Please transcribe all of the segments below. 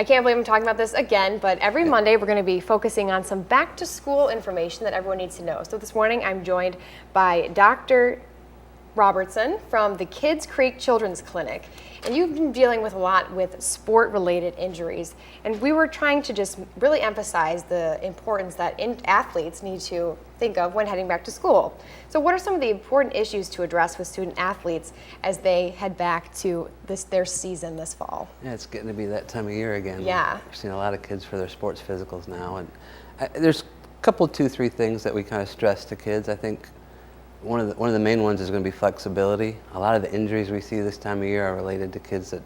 I can't believe I'm talking about this again, but every Monday we're going to be focusing on some back to school information that everyone needs to know. So this morning I'm joined by Dr. Robertson from the Kids Creek Children's Clinic. And you've been dealing with a lot with sport-related injuries. And we were trying to just really emphasize the importance that athletes need to think of when heading back to school. So what are some of the important issues to address with student athletes as they head back to their season this fall? Yeah, it's getting to be that time of year again. Yeah. We're seeing a lot of kids for their sports physicals now. And there's a couple, 2-3 things that we kind of stress to kids. I think one of the main ones is going to be flexibility. A lot of the injuries we see this time of year are related to kids that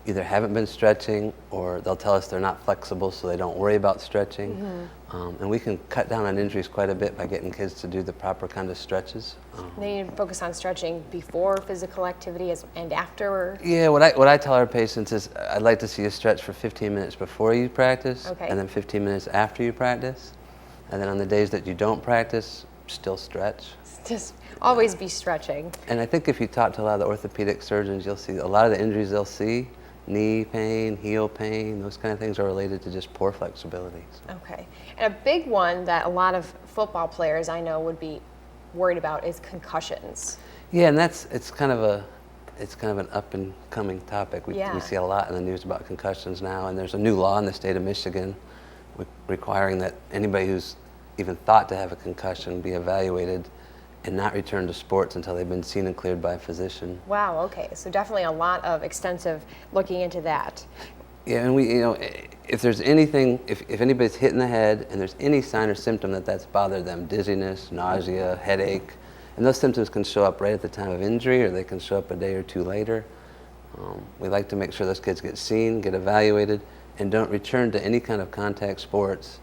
either haven't been stretching, or they'll tell us they're not flexible, so they don't worry about stretching. Mm-hmm. And we can cut down on injuries quite a bit by getting kids to do the proper kind of stretches. They need to focus on stretching before physical activity and after? Yeah, what I tell our patients is I'd like to see you stretch for 15 minutes before you practice, Okay. and then 15 minutes after you practice. And then on the days that you don't practice, still stretch. Just always be stretching. And I think if you talk to a lot of the orthopedic surgeons, you'll see a lot of the injuries they'll see, knee pain, heel pain, those kind of things are related to just poor flexibility. So. Okay. And a big one that a lot of football players I know would be worried about is concussions. Yeah, and it's kind of an up and coming topic. We see a lot in the news about concussions now, and there's a new law in the state of Michigan requiring that anybody who's even thought to have a concussion be evaluated and not return to sports until they've been seen and cleared by a physician. Wow, okay. So definitely a lot of extensive looking into that. Yeah, and if there's anything, if anybody's hit in the head and there's any sign or symptom that's bothered them, dizziness, nausea, headache, and those symptoms can show up right at the time of injury, or they can show up a day or two later. We like to make sure those kids get seen, get evaluated, and don't return to any kind of contact sports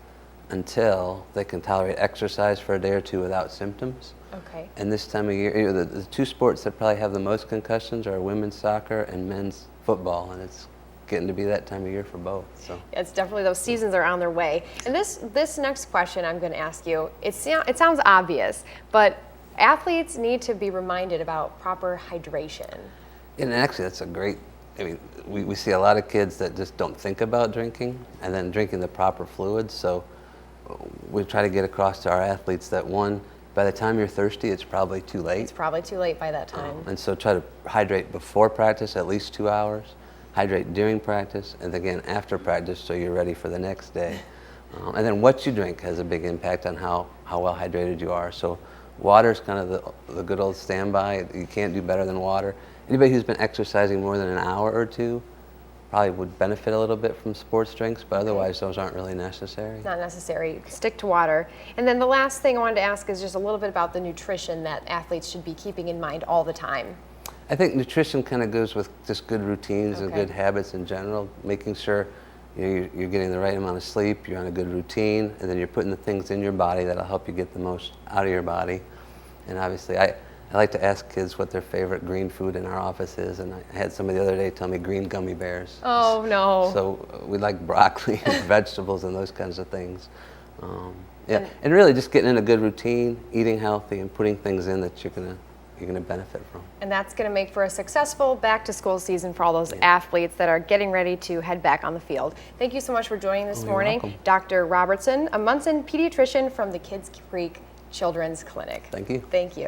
until they can tolerate exercise for a day or two without symptoms. Okay. And this time of year, the two sports that probably have the most concussions are women's soccer and men's football, and it's getting to be that time of year for both. So it's definitely, those seasons are on their way. And this next question I'm going to ask you, it sounds obvious, but athletes need to be reminded about proper hydration. And actually, that's a great. I mean, we see a lot of kids that just don't think about drinking and then drinking the proper fluids. So we try to get across to our athletes that, one, by the time you're thirsty, it's probably too late. It's probably too late by that time. And so try to hydrate before practice at least 2 hours, hydrate during practice, and again after practice so you're ready for the next day. And then what you drink has a big impact on how well hydrated you are. So water's kind of the good old standby. You can't do better than water. Anybody who's been exercising more than an hour or two probably would benefit a little bit from sports drinks, but otherwise those aren't really necessary. Not necessary. Stick to water. And then the last thing I wanted to ask is just a little bit about the nutrition that athletes should be keeping in mind all the time. I think nutrition kind of goes with just good routines and good habits in general, making sure you're getting the right amount of sleep, you're on a good routine, and then you're putting the things in your body that'll help you get the most out of your body. And obviously, I like to ask kids what their favorite green food in our office is, and I had somebody the other day tell me green gummy bears. Oh, no. So we like broccoli and vegetables and those kinds of things. And really just getting in a good routine, eating healthy, and putting things in that you're gonna benefit from. And that's going to make for a successful back-to-school season for all those athletes that are getting ready to head back on the field. Thank you so much for joining this morning. Welcome. Dr. Robertson, a Munson pediatrician from the Kids Creek Children's Clinic. Thank you. Thank you.